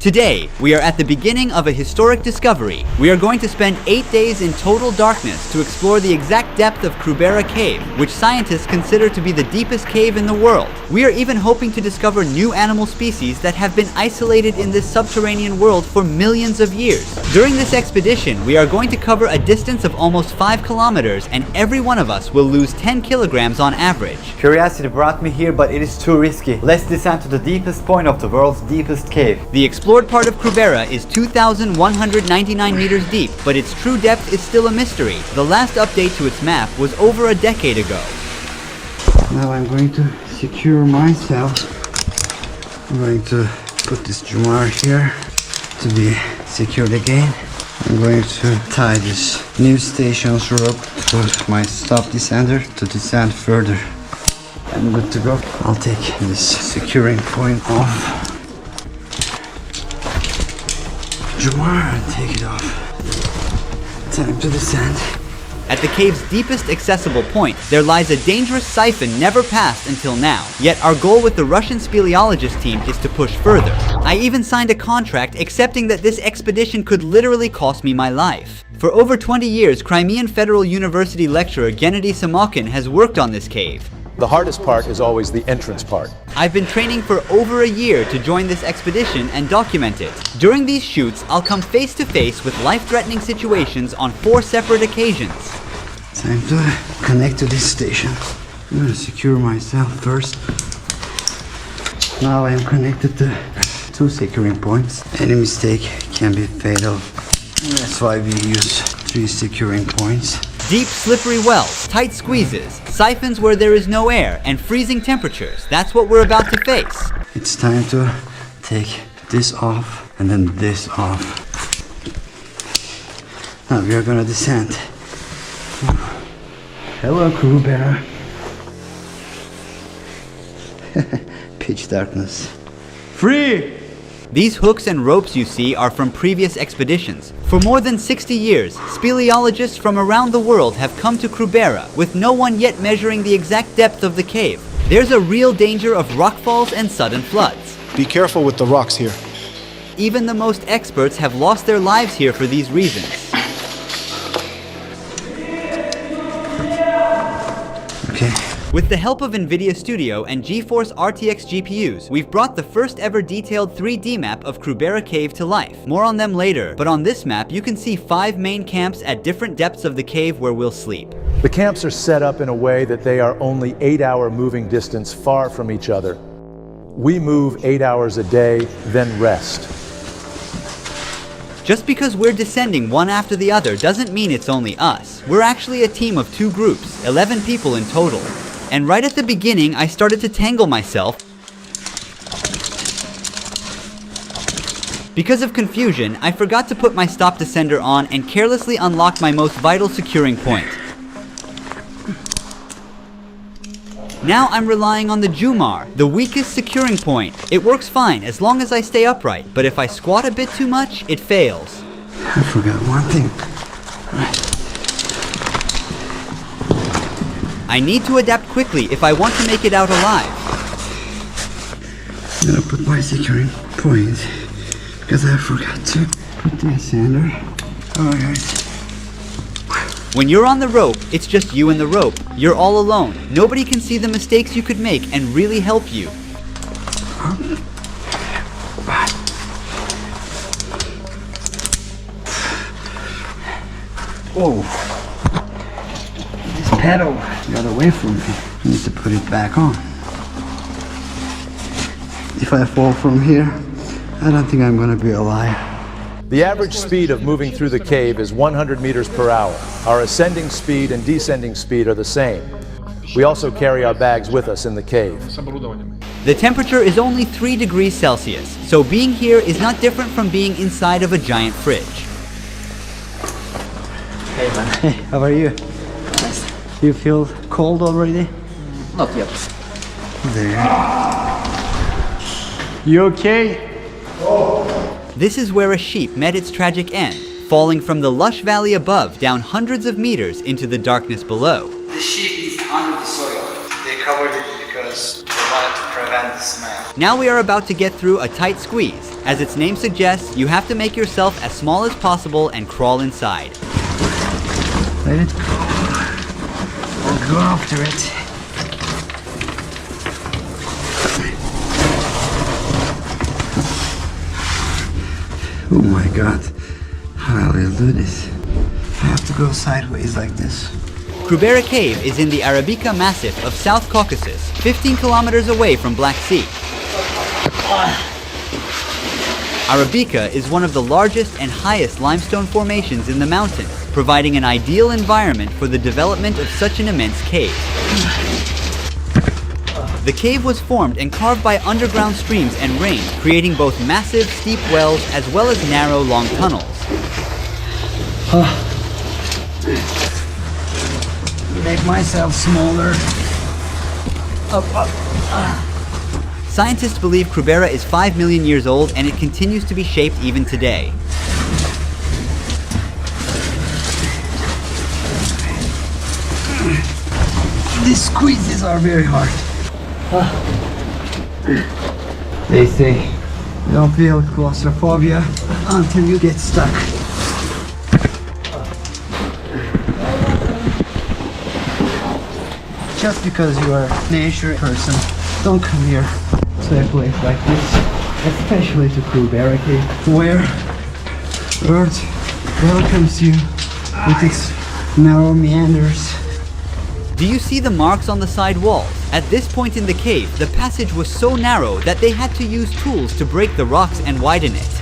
Today, we are at the beginning of a historic discovery. We are going to spend 8 days in total darkness to explore the exact depth of Krubera Cave, which scientists consider to be the deepest cave in the world. We are even hoping to discover new animal species that have been isolated in this subterranean world for millions of years. During this expedition, we are going to cover a distance of almost 5 kilometers, and every one of us will lose 10 kilograms on average. Curiosity brought me here, but it is too risky. Let's descend to the deepest point of the world's deepest cave. The explored part of Krubera is 2,199 meters deep, but its true depth is still a mystery. The last update to its map was over a decade ago. Now I'm going to secure myself. I'm going to put this Jumar here to be secured again. I'm going to tie this new station's rope to my stop descender to descend further. I'm good to go. I'll take this securing point off. Jumar, take it off. Time to descend. At the cave's deepest accessible point, there lies a dangerous siphon never passed until now. Yet our goal with the Russian speleologist team is to push further. I even signed a contract accepting that this expedition could literally cost me my life. For over 20 years, Crimean Federal University lecturer Gennady Samokhin has worked on this cave. The hardest part is always the entrance part. I've been training for over a year to join this expedition and document it. During these shoots, I'll come face to face with life-threatening situations on 4 separate occasions. Time to connect to this station. I'm gonna secure myself first. Now I am connected to 2 securing points. Any mistake can be fatal. That's why we use 3 securing points. Deep, slippery wells, tight squeezes, siphons where there is no air, and freezing temperatures. That's what we're about to face. It's time to take this off and then this off. Now we are gonna descend. Hello, Krubera. Pitch darkness. Free! These hooks and ropes you see are from previous expeditions. For more than 60 years, speleologists from around the world have come to Krubera, with no one yet measuring the exact depth of the cave. There's a real danger of rockfalls and sudden floods. Be careful with the rocks here. Even the most experts have lost their lives here for these reasons. Okay. With the help of NVIDIA Studio and GeForce RTX GPUs, we've brought the first ever detailed 3D map of Krubera Cave to life. More on them later, but on this map you can see 5 main camps at different depths of the cave where we'll sleep. The camps are set up in a way that they are only 8-hour moving distance far from each other. We move 8 hours a day, then rest. Just because we're descending one after the other doesn't mean it's only us. We're actually a team of 2 groups, 11 people in total. And right at the beginning, I started to tangle myself. Because of confusion, I forgot to put my stop descender on and carelessly unlocked my most vital securing point. Now I'm relying on the Jumar, the weakest securing point. It works fine as long as I stay upright, but if I squat a bit too much, it fails. I forgot one thing. I need to adapt quickly if I want to make it out alive. I'm gonna put my securing point because I forgot to put the sander. Alright. When you're on the rope, it's just you and the rope. You're all alone. Nobody can see the mistakes you could make and really help you. Oh. This pedal got away from me. I need to put it back on. If I fall from here, I don't think I'm gonna be alive. The average speed of moving through the cave is 100 meters per hour. Our ascending speed and descending speed are the same. We also carry our bags with us in the cave. The temperature is only 3 degrees Celsius, so being here is not different from being inside of a giant fridge. Hey man. Hey, how are you? You feel cold already? Not yet. There. You okay? This is where a sheep met its tragic end, falling from the lush valley above down hundreds of meters into the darkness below. The sheep is under the soil. They covered it because they wanted to prevent the smell. Now we are about to get through a tight squeeze. As its name suggests, you have to make yourself as small as possible and crawl inside. Let it go. I'll go after it. Oh my god. How will I do this? I have to go sideways like this. Krubera Cave is in the Arabica Massif of South Caucasus, 15 kilometers away from Black Sea. Arabica is one of the largest and highest limestone formations in the mountains, providing an ideal environment for the development of such an immense cave. The cave was formed and carved by underground streams and rain, creating both massive, steep wells as well as narrow, long tunnels. Make myself smaller. Scientists believe Krubera is 5 million years old and it continues to be shaped even today. These squeezes are very hard. They say don't feel claustrophobia until you get stuck. Just because you are a nature person, don't come here to a place like this, especially to Krubera Cave, where Earth welcomes you with its narrow meanders. Do you see the marks on the side walls? At this point in the cave, the passage was so narrow that they had to use tools to break the rocks and widen it.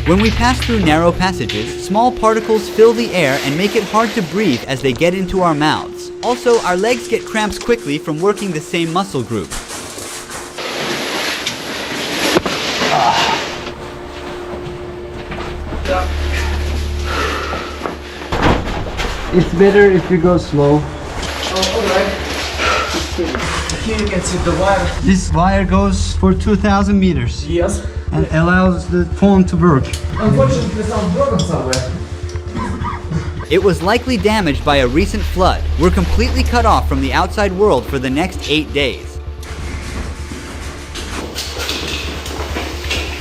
When we pass through narrow passages, small particles fill the air and make it hard to breathe as they get into our mouths. Also, our legs get cramps quickly from working the same muscle group. It's better if you go slow. Here you can see the wire. This wire goes for 2,000 meters Yes. and allows the phone to work. Unfortunately, some broken somewhere. It was likely damaged by a recent flood. We're completely cut off from the outside world for the next 8 days.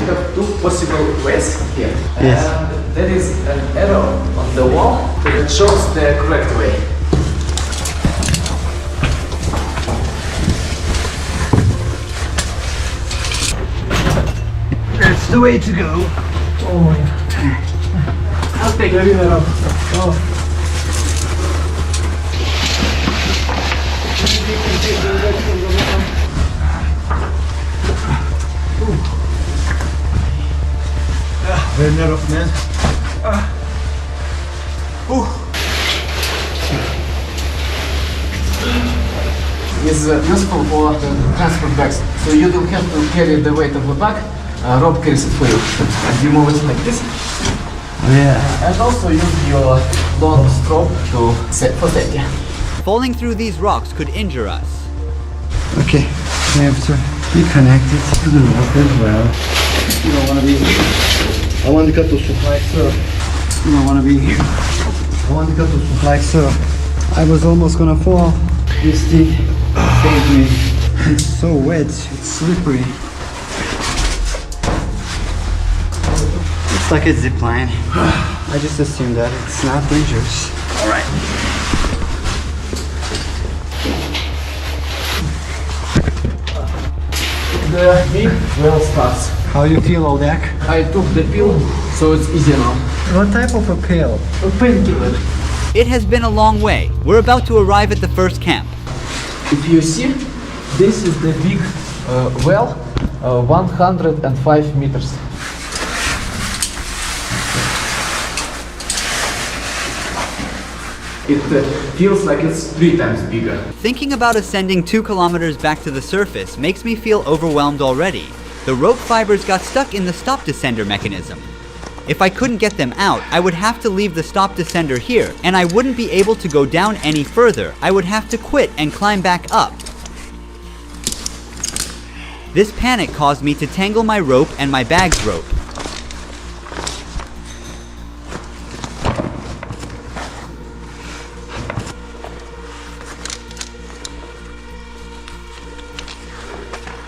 We have two possible ways here. Yes. And there is an arrow on the wall that shows the correct way. That's the way to go. Oh yeah. I'll take the arrow. Oh. Very narrow, man. Is useful for the transport bags. So you don't have to carry the weight of the bag. Rope carries it for you. And you move it like this. Yeah. And also use your long stroke to set for safety. Falling through these rocks could injure us. Okay. We have to be connected to the rope as well. You don't want to be here. I want to cut the hook like so. You don't want to be here. I want to cut the hook like so. I was almost gonna fall. This thing saved me. It's so wet. It's slippery. It's like a zip line. I just assumed that it's not dangerous. All right. The big well starts. How you feel, Odak? I took the pill, so it's easy now. What type of a pill? A painkiller. It has been a long way. We're about to arrive at the first camp. If you see, this is the big well, 105 meters. It feels like it's 3 times bigger. Thinking about ascending 2 kilometers back to the surface makes me feel overwhelmed already. The rope fibers got stuck in the stop descender mechanism. If I couldn't get them out, I would have to leave the stop descender here, and I wouldn't be able to go down any further. I would have to quit and climb back up. This panic caused me to tangle my rope and my bag's rope.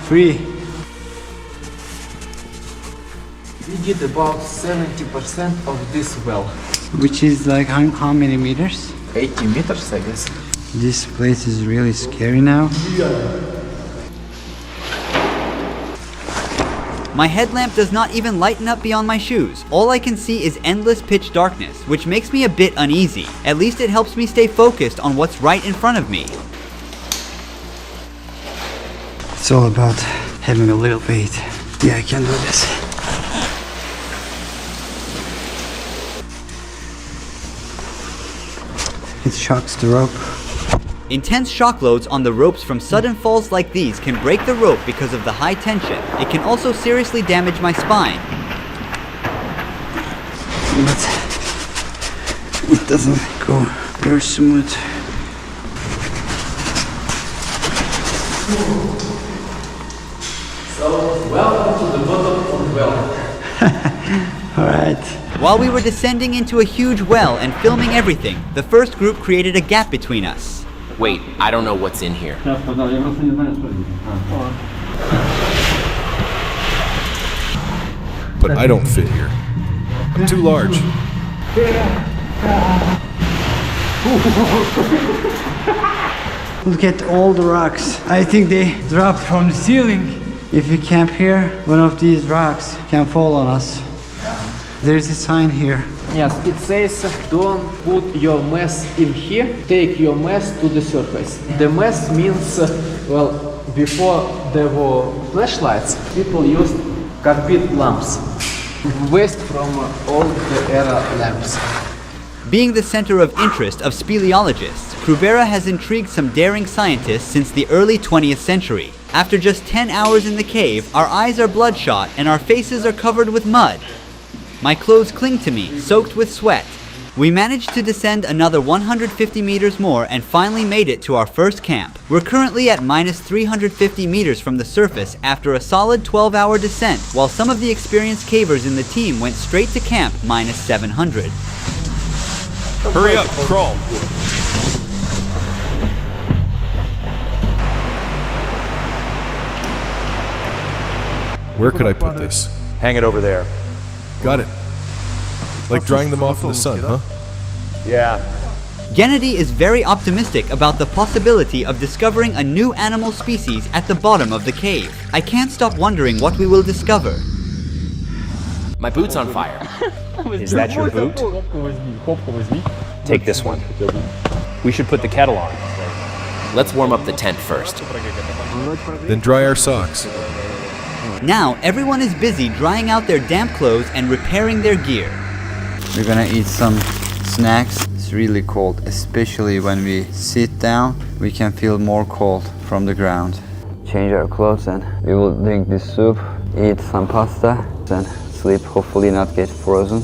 Free. We did about 70% of this well. Which is like how many meters? 80 meters, I guess. This place is really scary now. My headlamp does not even lighten up beyond my shoes. All I can see is endless pitch darkness, which makes me a bit uneasy. At least it helps me stay focused on what's right in front of me. It's all about having a little faith. Yeah, I can do this. It shocks the rope. Intense shock loads on the ropes from sudden falls like these can break the rope because of the high tension. It can also seriously damage my spine. But it doesn't go very smooth. So, welcome to the bottom of the well. Alright. While we were descending into a huge well and filming everything, the first group created a gap between us. Wait, I don't know what's in here. But I don't fit here. I'm too large. Look at all the rocks. I think they dropped from the ceiling. If we camp here, one of these rocks can fall on us. There's a sign here. Yes, it says don't put your mess in here, take your mess to the surface. The mess means, well, before there were flashlights, people used carpet lamps. Waste from all the era lamps. Being the center of interest of speleologists, Krubera has intrigued some daring scientists since the early 20th century. After just 10 hours in the cave, our eyes are bloodshot and our faces are covered with mud. My clothes cling to me, soaked with sweat. We managed to descend another 150 meters more and finally made it to our first camp. We're currently at minus 350 meters from the surface after a solid 12-hour descent, while some of the experienced cavers in the team went straight to camp minus 700. Hurry up, crawl. Where could I put this? Hang it over there. Got it. Like drying them off in the sun, huh? Yeah. Gennady is very optimistic about the possibility of discovering a new animal species at the bottom of the cave. I can't stop wondering what we will discover. My boot's on fire. Is that your boot? Take this one. We should put the kettle on. Let's warm up the tent first. Then dry our socks. Now, everyone is busy drying out their damp clothes and repairing their gear. We're gonna eat some snacks. It's really cold, especially when we sit down. We can feel more cold from the ground. Change our clothes and we will drink this soup, eat some pasta, and sleep, hopefully not get frozen.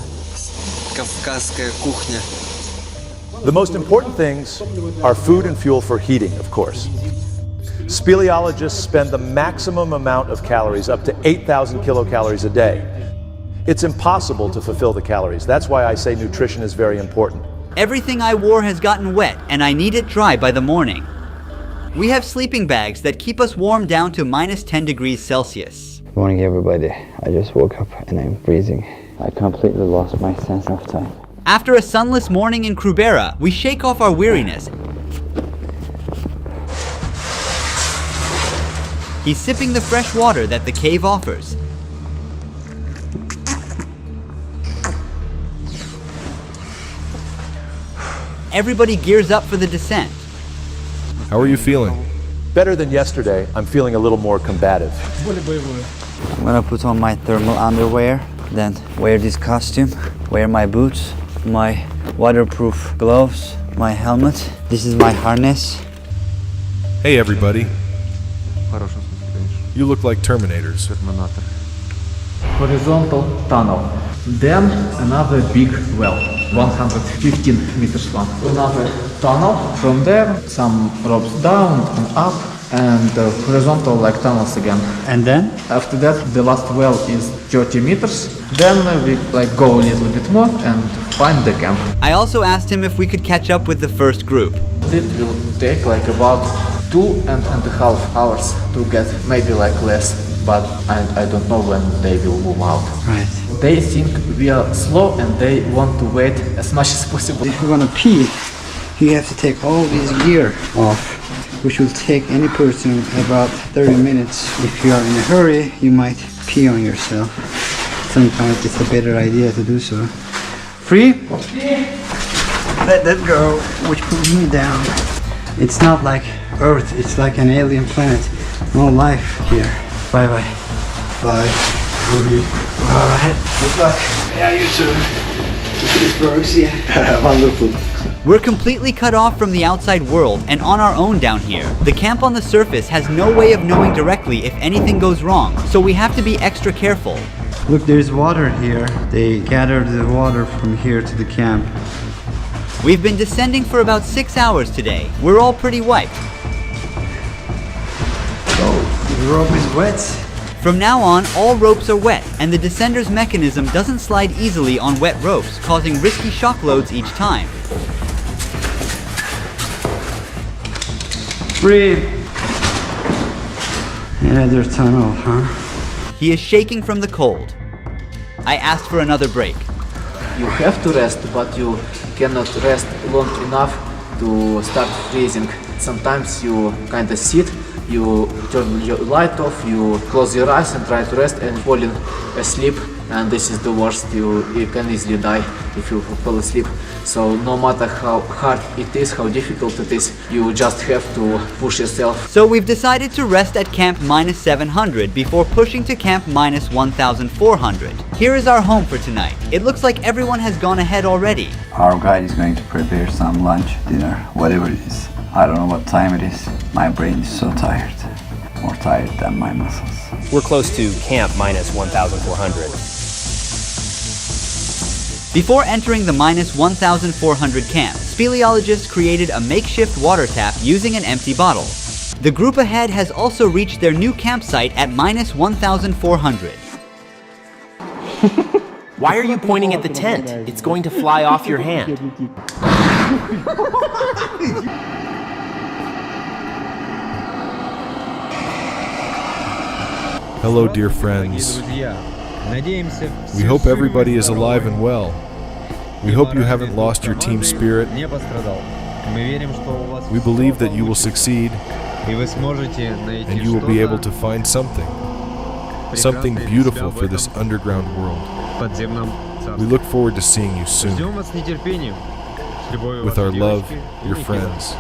Кавказская кухня. The most important things are food and fuel for heating, of course. Speleologists spend the maximum amount of calories, up to 8,000 kilocalories a day. It's impossible to fulfill the calories. That's why I say nutrition is very important. Everything I wore has gotten wet and I need it dry by the morning. We have sleeping bags that keep us warm down to minus 10 degrees Celsius. Good morning, everybody. I just woke up and I'm freezing. I completely lost my sense of time. After a sunless morning in Krubera, we shake off our weariness. He's sipping the fresh water that the cave offers. Everybody gears up for the descent. How are you feeling? Better than yesterday, I'm feeling a little more combative. I'm gonna put on my thermal underwear, then wear this costume, wear my boots, my waterproof gloves, my helmet. This is my harness. Hey everybody. You look like Terminators. Horizontal tunnel. Then another big well, 115 meters long. Another tunnel. From there, some ropes down and up, and horizontal like tunnels again. And then? After that, the last well is 30 meters. Then we go a little bit more and find the camp. I also asked him if we could catch up with the first group. It will take about 2.5 hours to get, maybe less, but I don't know when they will move out. Right. they think we are slow and they want to wait as much as possible. If you want to pee, you have to take all this gear off, which will take any person about 30 minutes. If you are in a hurry, you might pee on yourself. Sometimes it's a better idea to do so. Free? Let that go, which pulls me down. It's not like Earth, it's like an alien planet. No life here. Bye bye. Bye. Alright, good luck. Yeah, you too. This works, yeah. Wonderful. We're completely cut off from the outside world and on our own down here. The camp on the surface has no way of knowing directly if anything goes wrong, so we have to be extra careful. Look, there's water here. They gathered the water from here to the camp. We've been descending for about 6 hours today. We're all pretty wiped. Oh, the rope is wet. From now on, all ropes are wet, and the descender's mechanism doesn't slide easily on wet ropes, causing risky shock loads each time. Breathe. Another tunnel, huh? He is shaking from the cold. I asked for another break. You have to rest, but you cannot rest long enough to start freezing. Sometimes you kind of sit, you turn your light off, you close your eyes and try to rest and falling asleep, and this is the worst. You can easily die if you fall asleep. So no matter how hard it is, how difficult it is, you just have to push yourself. So we've decided to rest at camp -700 before pushing to camp -1400. Here is our home for tonight. It looks like everyone has gone ahead already. Our guide is going to prepare some lunch, dinner, whatever it is. I don't know what time it is. My brain is so tired. More tired than my muscles. We're close to camp -1400. Before entering the -1400 camp, speleologists created a makeshift water tap using an empty bottle. The group ahead has also reached their new campsite at -1400. Why are you pointing at the tent? It's going to fly off your hand. Hello, dear friends. We hope everybody is alive and well. We hope you haven't lost your team spirit. We believe that you will succeed and you will be able to find something beautiful for this underground world. We look forward to seeing you soon. With our love, your friends.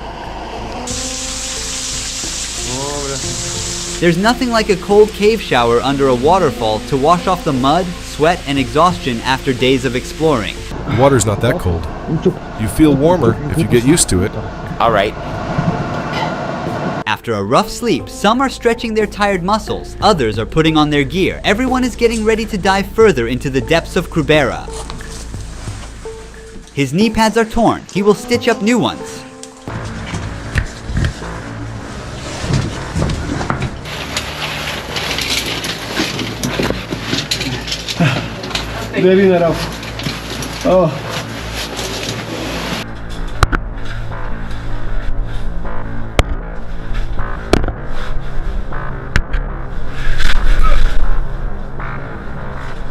There's nothing like a cold cave shower under a waterfall to wash off the mud, sweat, and exhaustion after days of exploring. The water's not that cold. You feel warmer if you get used to it. All right. After a rough sleep, some are stretching their tired muscles, others are putting on their gear. Everyone is getting ready to dive further into the depths of Krubera. His knee pads are torn. He will stitch up new ones.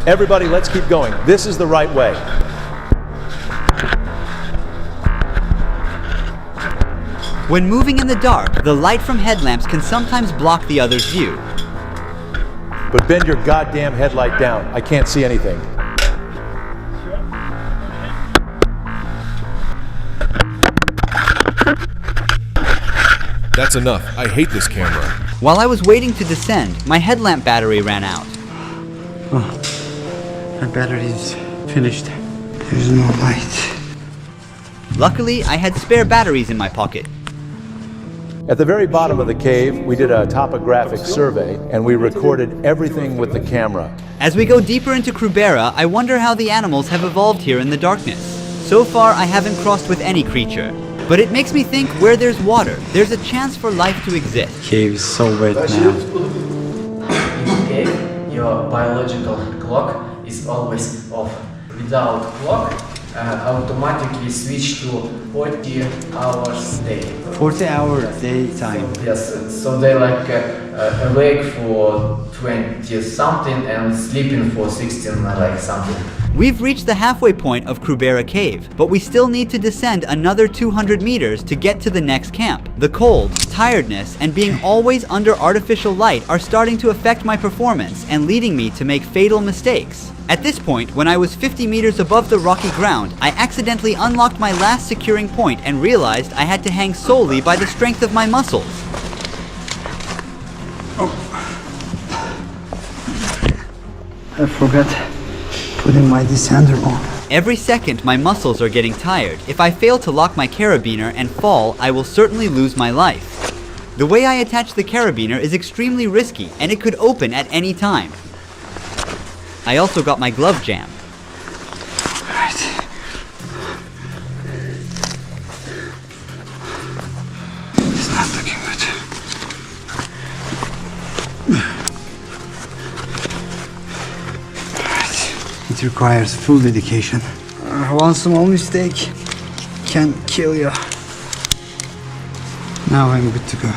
Everybody, let's keep going. This is the right way. When moving in the dark, the light from headlamps can sometimes block the other's view. But bend your goddamn headlight down. I can't see anything. That's enough. I hate this camera. While I was waiting to descend, my headlamp battery ran out. My battery is finished. There's no light. Luckily, I had spare batteries in my pocket. At the very bottom of the cave, we did a topographic survey and we recorded everything with the camera. As we go deeper into Krubera, I wonder how the animals have evolved here in the darkness. So far, I haven't crossed with any creature. But it makes me think where there's water, there's a chance for life to exist. Cave is so wet now. In the cave, your biological clock is always off. Without clock, automatically switch to 40 hours day. 40-hour daytime. Yes, so they like awake for 20 something and sleeping for 16 like something. We've reached the halfway point of Krubera Cave, but we still need to descend another 200 meters to get to the next camp. The cold, tiredness, and being always under artificial light are starting to affect my performance and leading me to make fatal mistakes. At this point, when I was 50 meters above the rocky ground, I accidentally unlocked my last securing point and realized I had to hang solely by the strength of my muscles. I forgot putting my descender on. Every second my muscles are getting tired. If I fail to lock my carabiner and fall, I will certainly lose my life. The way I attach the carabiner is extremely risky and it could open at any time. I also got my glove jammed. Right. It's not looking good. It requires full dedication. One small mistake can kill you. Now I'm good to go.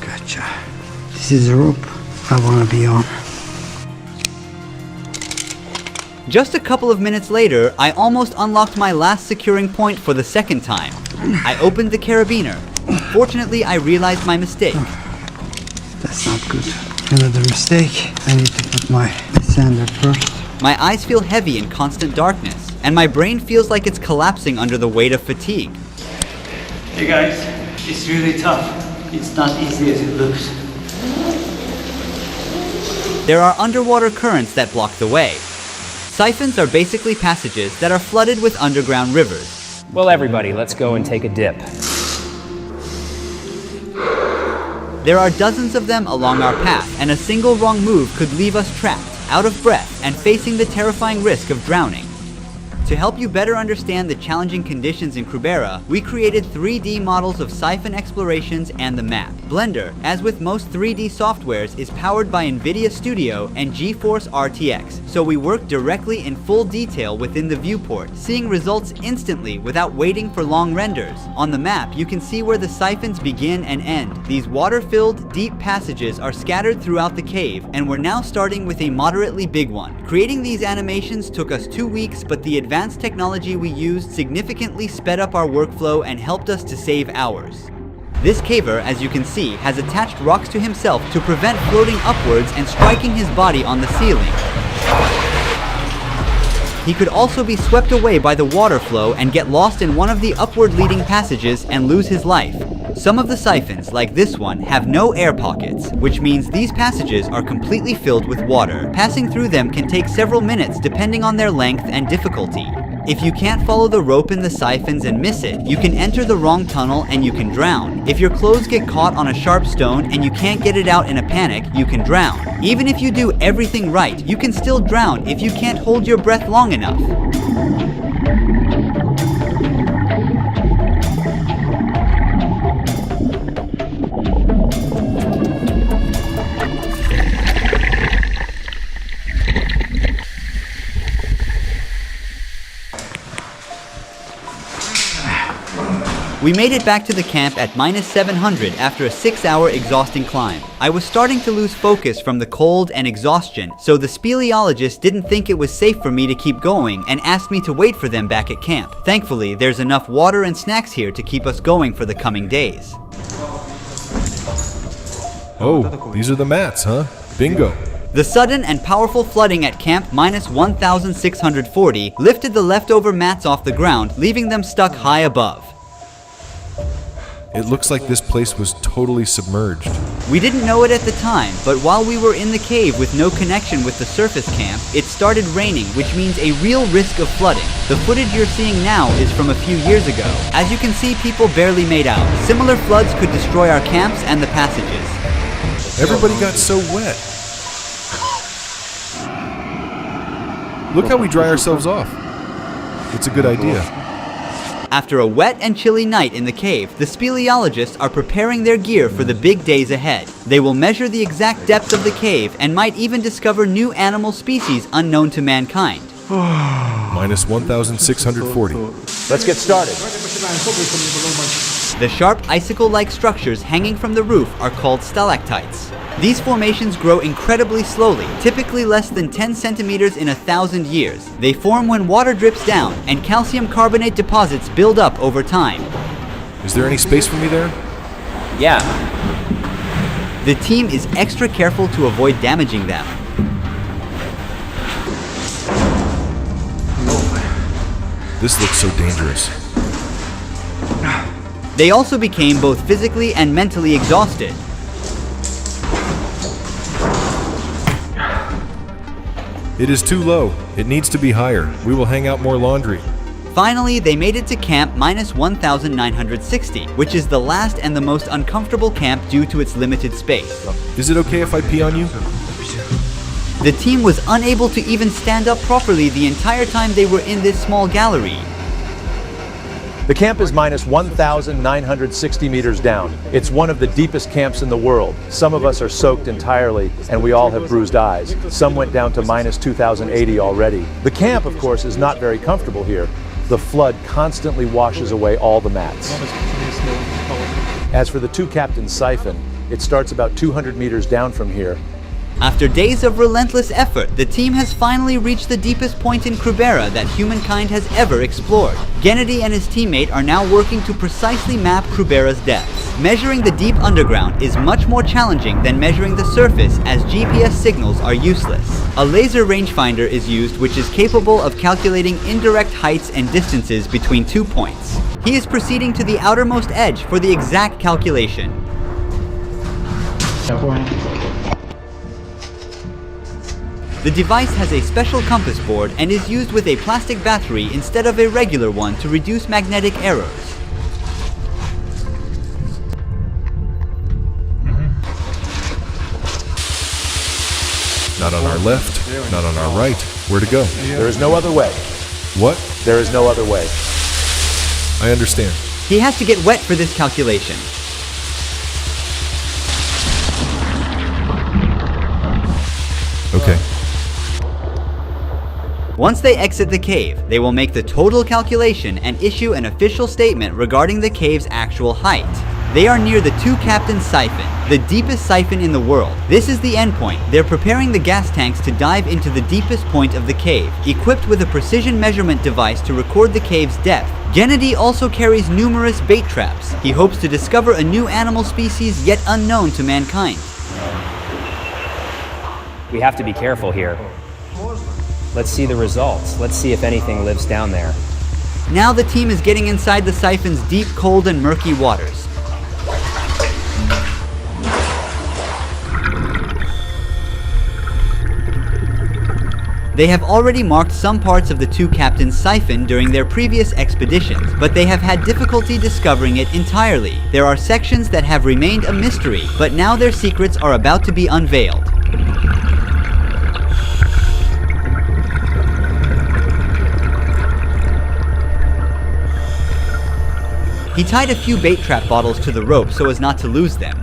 Gotcha. This is the rope I want to be on. Just a couple of minutes later, I almost unlocked my last securing point for the second time. I opened the carabiner. Fortunately, I realized my mistake. That's not good. Another mistake. I need to put my descender first. My eyes feel heavy in constant darkness, and my brain feels like it's collapsing under the weight of fatigue. Hey guys, it's really tough. It's not easy as it looks. There are underwater currents that block the way. Siphons are basically passages that are flooded with underground rivers. Well, everybody, let's go and take a dip. There are dozens of them along our path, and a single wrong move could leave us trapped, out of breath, and facing the terrifying risk of drowning. To help you better understand the challenging conditions in Krubera, we created 3D models of siphon explorations and the map. Blender, as with most 3D softwares, is powered by NVIDIA Studio and GeForce RTX, so we work directly in full detail within the viewport, seeing results instantly without waiting for long renders. On the map, you can see where the siphons begin and end. These water-filled, deep passages are scattered throughout the cave, and we're now starting with a moderately big one. Creating these animations took us 2 weeks, but the advanced technology we used significantly sped up our workflow and helped us to save hours. This caver, as you can see, has attached rocks to himself to prevent floating upwards and striking his body on the ceiling. He could also be swept away by the water flow and get lost in one of the upward leading passages and lose his life. Some of the siphons, like this one, have no air pockets, which means these passages are completely filled with water. Passing through them can take several minutes depending on their length and difficulty. If you can't follow the rope in the siphons and miss it, you can enter the wrong tunnel and you can drown. If your clothes get caught on a sharp stone and you can't get it out in a panic, you can drown. Even if you do everything right, you can still drown if you can't hold your breath long enough. We made it back to the camp at -700 after a 6-hour exhausting climb. I was starting to lose focus from the cold and exhaustion, so the speleologist didn't think it was safe for me to keep going and asked me to wait for them back at camp. Thankfully, there's enough water and snacks here to keep us going for the coming days. Oh, these are the mats, huh? Bingo. The sudden and powerful flooding at camp -1640 lifted the leftover mats off the ground, leaving them stuck high above. It looks like this place was totally submerged. We didn't know it at the time, but while we were in the cave with no connection with the surface camp, it started raining, which means a real risk of flooding. The footage you're seeing now is from a few years ago. As you can see, people barely made out. Similar floods could destroy our camps and the passages. Everybody got so wet. Look how we dry ourselves off. It's a good idea. After a wet and chilly night in the cave, the speleologists are preparing their gear for the big days ahead. They will measure the exact depth of the cave and might even discover new animal species unknown to mankind. Minus 1,640. Let's get started. The sharp icicle-like structures hanging from the roof are called stalactites. These formations grow incredibly slowly, typically less than 10 centimeters in 1,000 years. They form when water drips down and calcium carbonate deposits build up over time. Is there any space for me there? Yeah. The team is extra careful to avoid damaging them. This looks so dangerous. They also became both physically and mentally exhausted. It is too low. It needs to be higher. We will hang out more laundry. Finally, they made it to camp minus 1,960, which is the last and the most uncomfortable camp due to its limited space. Is it okay if I pee on you? The team was unable to even stand up properly the entire time they were in this small gallery. The camp is minus 1,960 meters down. It's one of the deepest camps in the world. Some of us are soaked entirely, and we all have bruised eyes. Some went down to minus 2,080 already. The camp, of course, is not very comfortable here. The flood constantly washes away all the mats. As for the two captains' siphon, it starts about 200 meters down from here. After days of relentless effort, the team has finally reached the deepest point in Krubera that humankind has ever explored. Gennady and his teammate are now working to precisely map Krubera's depths. Measuring the deep underground is much more challenging than measuring the surface, as GPS signals are useless. A laser rangefinder is used, which is capable of calculating indirect heights and distances between 2 points. He is proceeding to the outermost edge for the exact calculation. The device has a special compass board and is used with a plastic battery instead of a regular one to reduce magnetic errors. Not on our left, not on our right. Where to go? There is no other way. What? There is no other way. I understand. He has to get wet for this calculation. Okay. Once they exit the cave, they will make the total calculation and issue an official statement regarding the cave's actual height. They are near the two captains' siphon, the deepest siphon in the world. This is the endpoint. They're preparing the gas tanks to dive into the deepest point of the cave, equipped with a precision measurement device to record the cave's depth. Gennady also carries numerous bait traps. He hopes to discover a new animal species yet unknown to mankind. We have to be careful here. Let's see the results. Let's see if anything lives down there. Now the team is getting inside the siphon's deep, cold, and murky waters. They have already marked some parts of the two captains' siphon during their previous expeditions, but they have had difficulty discovering it entirely. There are sections that have remained a mystery, but now their secrets are about to be unveiled. He tied a few bait trap bottles to the rope so as not to lose them.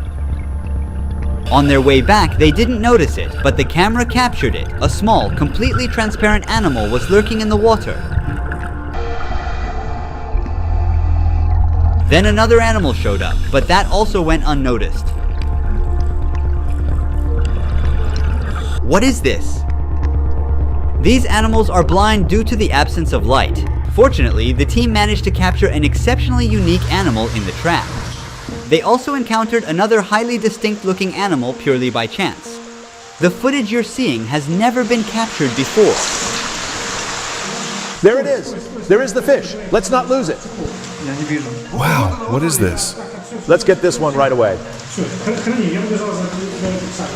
On their way back, they didn't notice it, but the camera captured it. A small, completely transparent animal was lurking in the water. Then another animal showed up, but that also went unnoticed. What is this? These animals are blind due to the absence of light. Fortunately, the team managed to capture an exceptionally unique animal in the trap. They also encountered another highly distinct-looking animal purely by chance. The footage you're seeing has never been captured before. There it is. There is the fish. Let's not lose it. Wow, what is this? Let's get this one right away.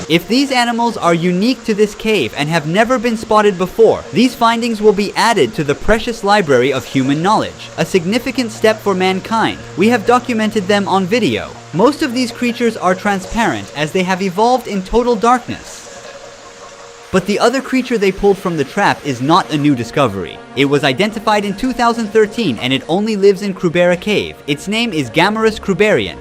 If these animals are unique to this cave and have never been spotted before, these findings will be added to the precious library of human knowledge, a significant step for mankind. We have documented them on video. Most of these creatures are transparent as they have evolved in total darkness. But the other creature they pulled from the trap is not a new discovery. It was identified in 2013 and it only lives in Krubera Cave. Its name is Gammarus kruberian.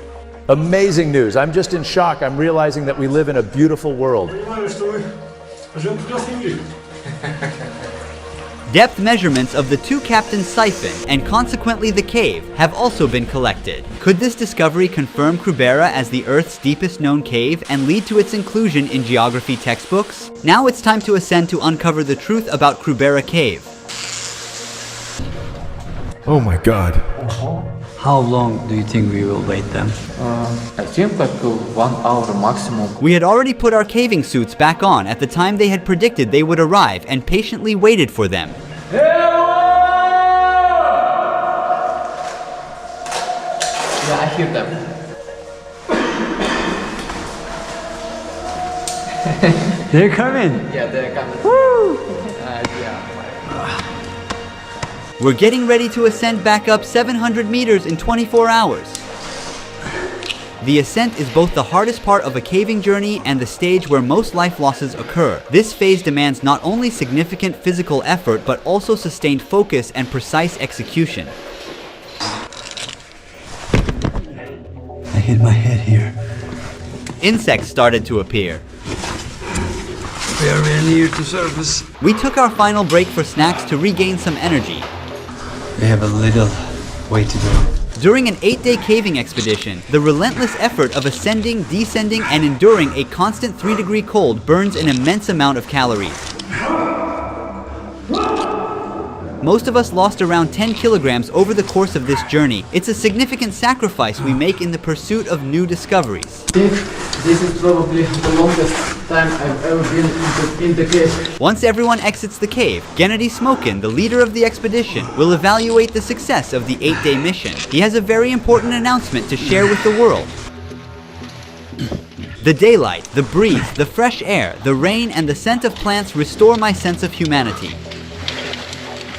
Amazing news. I'm just in shock. I'm realizing that we live in a beautiful world. Depth measurements of the two captains' siphon, and consequently the cave, have also been collected. Could this discovery confirm Krubera as the Earth's deepest known cave and lead to its inclusion in geography textbooks? Now it's time to ascend to uncover the truth about Krubera Cave. Oh my god. How long do you think we will wait then? I think like 1 hour maximum. We had already put our caving suits back on at the time they had predicted they would arrive and patiently waited for them. Yeah, I hear them. They're coming! Yeah, they're coming. We're getting ready to ascend back up 700 meters in 24 hours. The ascent is both the hardest part of a caving journey and the stage where most life losses occur. This phase demands not only significant physical effort, but also sustained focus and precise execution. I hit my head here. Insects started to appear. We are very near to surface. We took our final break for snacks to regain some energy. We have a little way to go. During an 8-day caving expedition, the relentless effort of ascending, descending, and enduring a constant 3-degree cold burns an immense amount of calories. Most of us lost around 10 kilograms over the course of this journey. It's a significant sacrifice we make in the pursuit of new discoveries. This is probably the longest time I've ever been in the cave. Once everyone exits the cave, Gennady Smokin, the leader of the expedition, will evaluate the success of the 8-day mission. He has a very important announcement to share with the world. The daylight, the breeze, the fresh air, the rain, and the scent of plants restore my sense of humanity.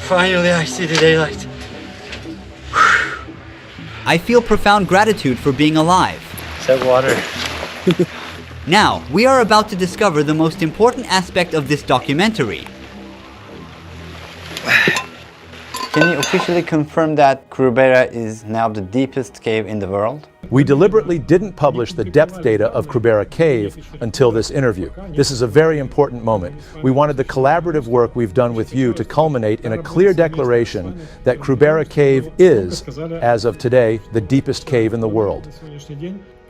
Finally, I see the daylight. I feel profound gratitude for being alive. It's water. Now, we are about to discover the most important aspect of this documentary. Can you officially confirm that Krubera is now the deepest cave in the world? We deliberately didn't publish the depth data of Krubera Cave until this interview. This is a very important moment. We wanted the collaborative work we've done with you to culminate in a clear declaration that Krubera Cave is, as of today, the deepest cave in the world.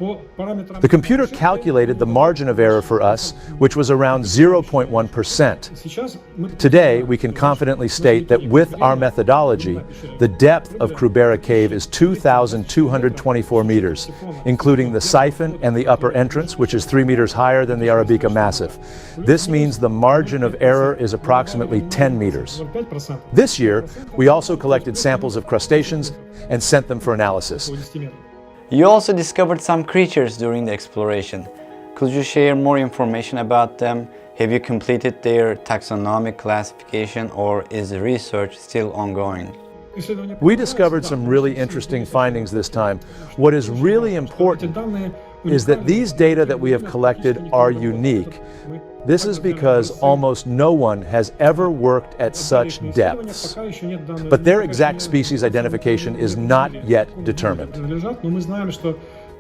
The computer calculated the margin of error for us, which was around 0.1%. Today, we can confidently state that with our methodology, the depth of Krubera Cave is 2,224 meters, including the siphon and the upper entrance, which is 3 meters higher than the Arabica Massif. This means the margin of error is approximately 10 meters. This year, we also collected samples of crustaceans and sent them for analysis. You also discovered some creatures during the exploration. Could you share more information about them? Have you completed their taxonomic classification, or is the research still ongoing? We discovered some really interesting findings this time. What is really important is that these data that we have collected are unique. This is because almost no one has ever worked at such depths. But their exact species identification is not yet determined.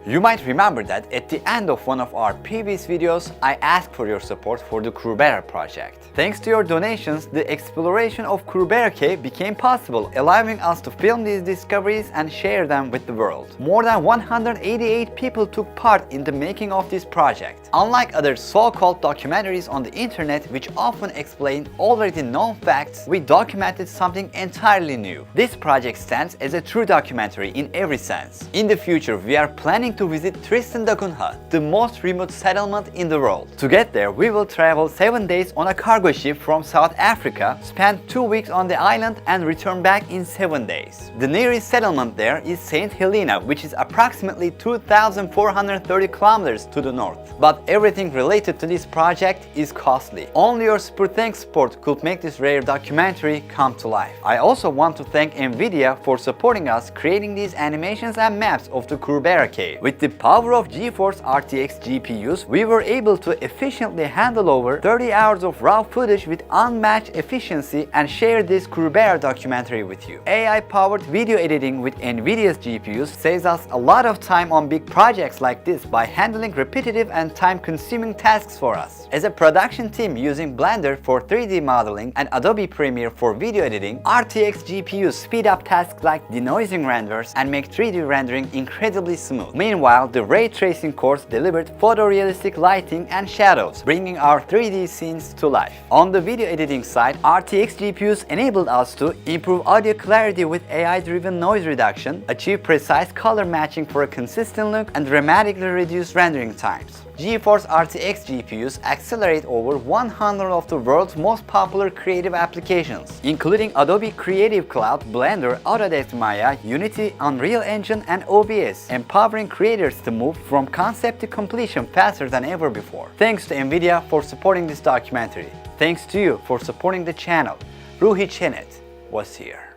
You might remember that at the end of one of our previous videos, I asked for your support for the Krubera project. Thanks to your donations, the exploration of Krubera Cave became possible, allowing us to film these discoveries and share them with the world. More than 188 people took part in the making of this project. Unlike other so-called documentaries on the internet, which often explain already known facts, we documented something entirely new. This project stands as a true documentary in every sense. In the future, we are planning to visit Tristan da Cunha, the most remote settlement in the world. To get there, we will travel 7 days on a cargo ship from South Africa, spend 2 weeks on the island, and return back in 7 days. The nearest settlement there is St. Helena, which is approximately 2,430 kilometers to the north. But everything related to this project is costly. Only your super thanks support could make this rare documentary come to life. I also want to thank NVIDIA for supporting us creating these animations and maps of the Krubera Cave. With the power of GeForce RTX GPUs, we were able to efficiently handle over 30 hours of raw footage with unmatched efficiency and share this Krubera documentary with you. AI-powered video editing with NVIDIA's GPUs saves us a lot of time on big projects like this by handling repetitive and time-consuming tasks for us. As a production team using Blender for 3D modeling and Adobe Premiere for video editing, RTX GPUs speed up tasks like denoising renders and make 3D rendering incredibly smooth. Meanwhile, the ray tracing cores delivered photorealistic lighting and shadows, bringing our 3D scenes to life. On the video editing side, RTX GPUs enabled us to improve audio clarity with AI-driven noise reduction, achieve precise color matching for a consistent look, and dramatically reduce rendering times. GeForce RTX GPUs accelerate over 100 of the world's most popular creative applications, including Adobe Creative Cloud, Blender, Autodesk Maya, Unity, Unreal Engine, and OBS, empowering creators to move from concept to completion faster than ever before. Thanks to NVIDIA for supporting this documentary. Thanks to you for supporting the channel. Ruhi Chenet was here.